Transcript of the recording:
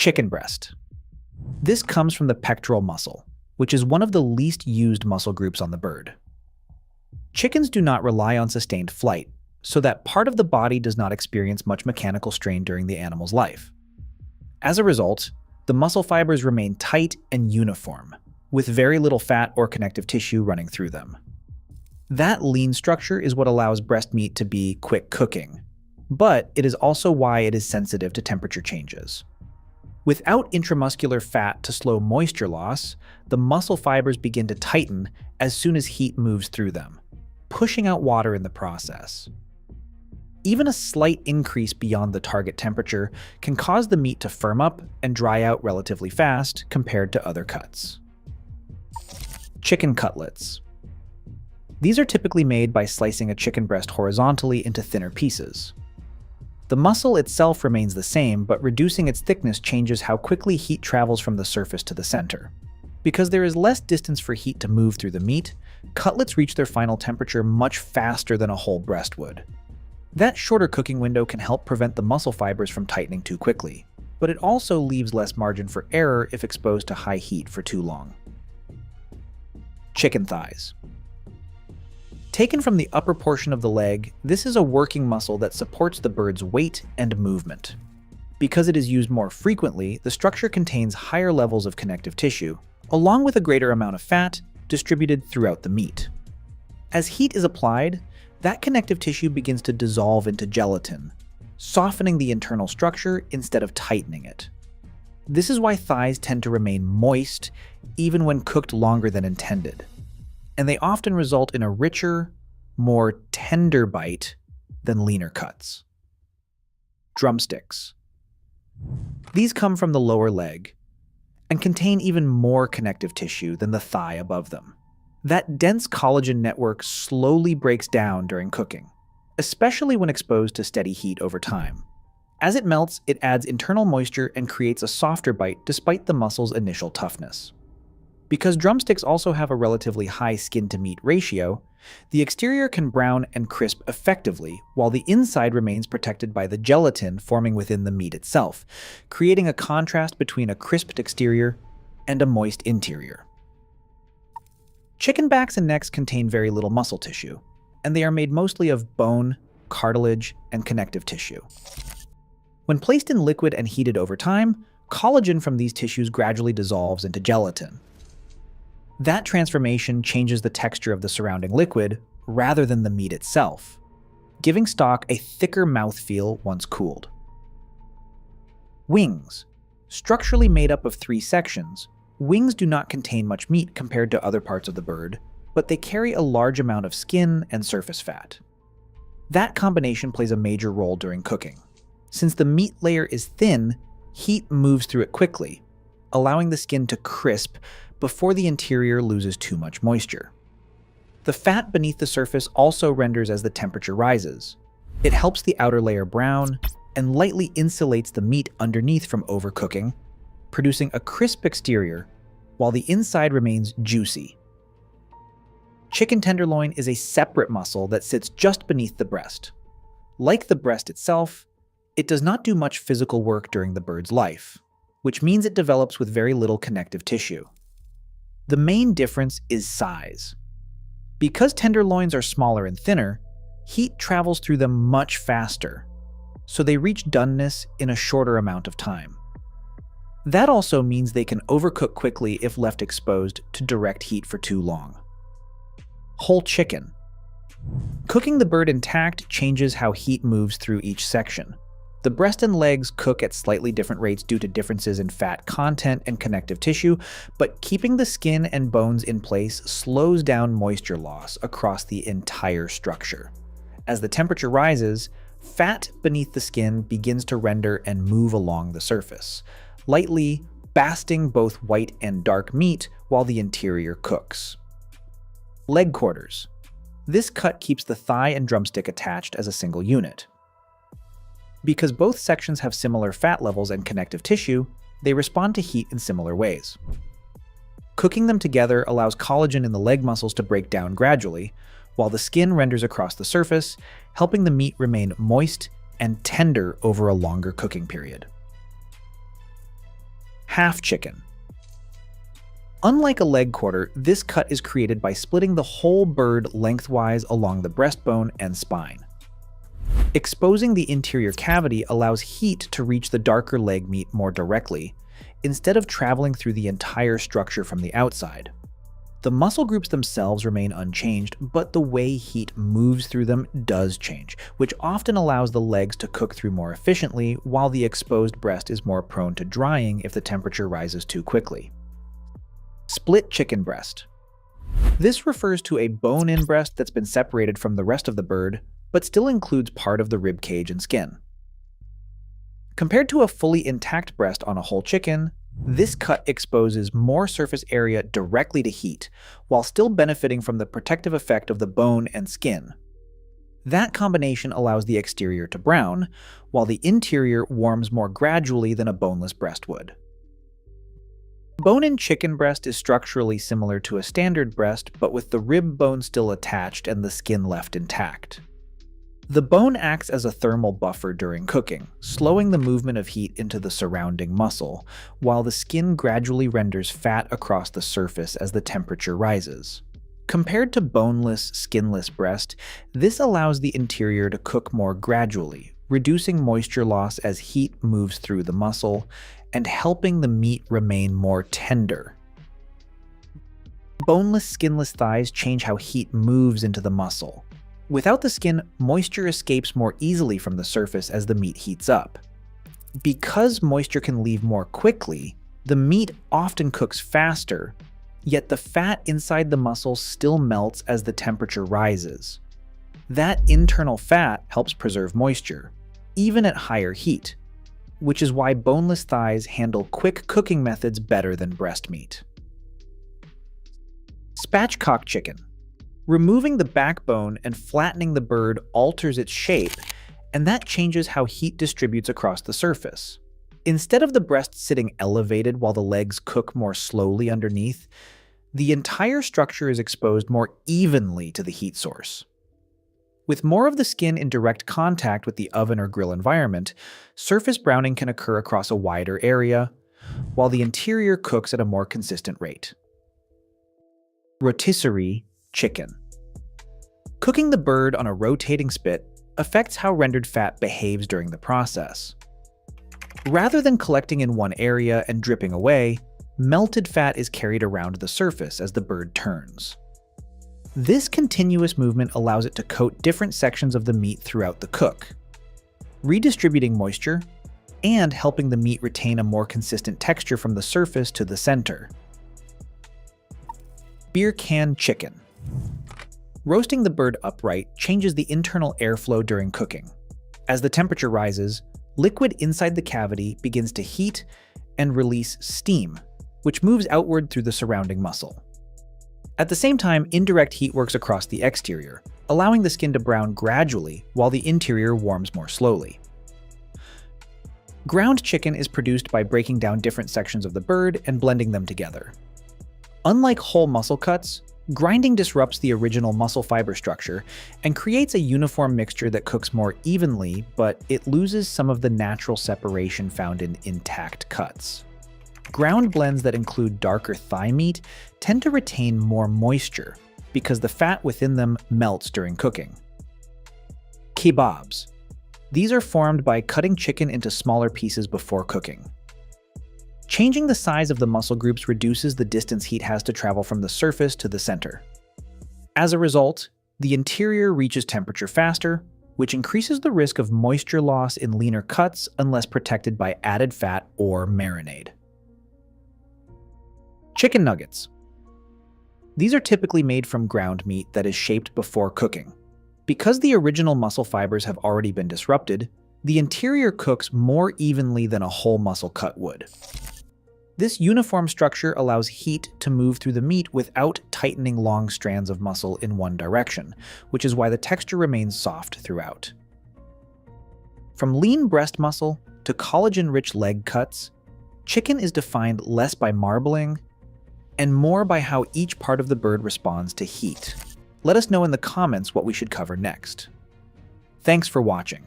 Chicken breast. This comes from the pectoral muscle, which is one of the least used muscle groups on the bird. Chickens do not rely on sustained flight, so that part of the body does not experience much mechanical strain during the animal's life. As a result, the muscle fibers remain tight and uniform, with very little fat or connective tissue running through them. That lean structure is what allows breast meat to be quick cooking, but it is also why it is sensitive to temperature changes. Without intramuscular fat to slow moisture loss, the muscle fibers begin to tighten as soon as heat moves through them, pushing out water in the process. Even a slight increase beyond the target temperature can cause the meat to firm up and dry out relatively fast compared to other cuts. Chicken cutlets. These are typically made by slicing a chicken breast horizontally into thinner pieces. The muscle itself remains the same, but reducing its thickness changes how quickly heat travels from the surface to the center. Because there is less distance for heat to move through the meat, cutlets reach their final temperature much faster than a whole breast would. That shorter cooking window can help prevent the muscle fibers from tightening too quickly, but it also leaves less margin for error if exposed to high heat for too long. Chicken thighs. Taken from the upper portion of the leg, this is a working muscle that supports the bird's weight and movement. Because it is used more frequently, the structure contains higher levels of connective tissue, along with a greater amount of fat distributed throughout the meat. As heat is applied, that connective tissue begins to dissolve into gelatin, softening the internal structure instead of tightening it. This is why thighs tend to remain moist even when cooked longer than intended, and they often result in a richer, more tender bite than leaner cuts. Drumsticks. These come from the lower leg and contain even more connective tissue than the thigh above them. That dense collagen network slowly breaks down during cooking, especially when exposed to steady heat over time. As it melts, it adds internal moisture and creates a softer bite despite the muscle's initial toughness. Because drumsticks also have a relatively high skin-to-meat ratio, the exterior can brown and crisp effectively, while the inside remains protected by the gelatin forming within the meat itself, creating a contrast between a crisped exterior and a moist interior. Chicken backs and necks contain very little muscle tissue, and they are made mostly of bone, cartilage, and connective tissue. When placed in liquid and heated over time, collagen from these tissues gradually dissolves into gelatin. That transformation changes the texture of the surrounding liquid rather than the meat itself, giving stock a thicker mouthfeel once cooled. Wings. Structurally made up of 3 sections, wings do not contain much meat compared to other parts of the bird, but they carry a large amount of skin and surface fat. That combination plays a major role during cooking. Since the meat layer is thin, heat moves through it quickly, allowing the skin to crisp before the interior loses too much moisture. The fat beneath the surface also renders as the temperature rises. It helps the outer layer brown and lightly insulates the meat underneath from overcooking, producing a crisp exterior while the inside remains juicy. Chicken tenderloin is a separate muscle that sits just beneath the breast. Like the breast itself, it does not do much physical work during the bird's life, which means it develops with very little connective tissue. The main difference is size. Because tenderloins are smaller and thinner, heat travels through them much faster, so they reach doneness in a shorter amount of time. That also means they can overcook quickly if left exposed to direct heat for too long. Whole chicken. Cooking the bird intact changes how heat moves through each section. The breast and legs cook at slightly different rates due to differences in fat content and connective tissue, but keeping the skin and bones in place slows down moisture loss across the entire structure. As the temperature rises, fat beneath the skin begins to render and move along the surface, lightly basting both white and dark meat while the interior cooks. Leg quarters. This cut keeps the thigh and drumstick attached as a single unit. Because both sections have similar fat levels and connective tissue, they respond to heat in similar ways. Cooking them together allows collagen in the leg muscles to break down gradually, while the skin renders across the surface, helping the meat remain moist and tender over a longer cooking period. Half chicken. Unlike a leg quarter, this cut is created by splitting the whole bird lengthwise along the breastbone and spine. Exposing the interior cavity allows heat to reach the darker leg meat more directly, instead of traveling through the entire structure from the outside. The muscle groups themselves remain unchanged, but the way heat moves through them does change, which often allows the legs to cook through more efficiently, while the exposed breast is more prone to drying if the temperature rises too quickly. Split chicken breast. This refers to a bone-in breast that's been separated from the rest of the bird, but still includes part of the rib cage and skin. Compared to a fully intact breast on a whole chicken, this cut exposes more surface area directly to heat, while still benefiting from the protective effect of the bone and skin. That combination allows the exterior to brown, while the interior warms more gradually than a boneless breast would. Bone-in chicken breast is structurally similar to a standard breast, but with the rib bone still attached and the skin left intact. The bone acts as a thermal buffer during cooking, slowing the movement of heat into the surrounding muscle, while the skin gradually renders fat across the surface as the temperature rises. Compared to boneless, skinless breast, this allows the interior to cook more gradually, reducing moisture loss as heat moves through the muscle, and helping the meat remain more tender. Boneless, skinless thighs change how heat moves into the muscle. Without the skin, moisture escapes more easily from the surface as the meat heats up. Because moisture can leave more quickly, the meat often cooks faster, yet the fat inside the muscle still melts as the temperature rises. That internal fat helps preserve moisture, even at higher heat, which is why boneless thighs handle quick cooking methods better than breast meat. Spatchcock chicken. Removing the backbone and flattening the bird alters its shape, and that changes how heat distributes across the surface. Instead of the breast sitting elevated while the legs cook more slowly underneath, the entire structure is exposed more evenly to the heat source. With more of the skin in direct contact with the oven or grill environment, surface browning can occur across a wider area, while the interior cooks at a more consistent rate. Rotisserie chicken. Cooking the bird on a rotating spit affects how rendered fat behaves during the process. Rather than collecting in one area and dripping away, melted fat is carried around the surface as the bird turns. This continuous movement allows it to coat different sections of the meat throughout the cook, redistributing moisture and helping the meat retain a more consistent texture from the surface to the center. Beer can chicken. Roasting the bird upright changes the internal airflow during cooking. As the temperature rises, liquid inside the cavity begins to heat and release steam, which moves outward through the surrounding muscle. At the same time, indirect heat works across the exterior, allowing the skin to brown gradually while the interior warms more slowly. Ground chicken is produced by breaking down different sections of the bird and blending them together. Unlike whole muscle cuts, grinding disrupts the original muscle fiber structure and creates a uniform mixture that cooks more evenly, but it loses some of the natural separation found in intact cuts. Ground blends that include darker thigh meat tend to retain more moisture because the fat within them melts during cooking. Kebabs. These are formed by cutting chicken into smaller pieces before cooking. Changing the size of the muscle groups reduces the distance heat has to travel from the surface to the center. As a result, the interior reaches temperature faster, which increases the risk of moisture loss in leaner cuts unless protected by added fat or marinade. Chicken nuggets. These are typically made from ground meat that is shaped before cooking. Because the original muscle fibers have already been disrupted, the interior cooks more evenly than a whole muscle cut would. This uniform structure allows heat to move through the meat without tightening long strands of muscle in one direction, which is why the texture remains soft throughout. From lean breast muscle to collagen-rich leg cuts, chicken is defined less by marbling and more by how each part of the bird responds to heat. Let us know in the comments what we should cover next. Thanks for watching.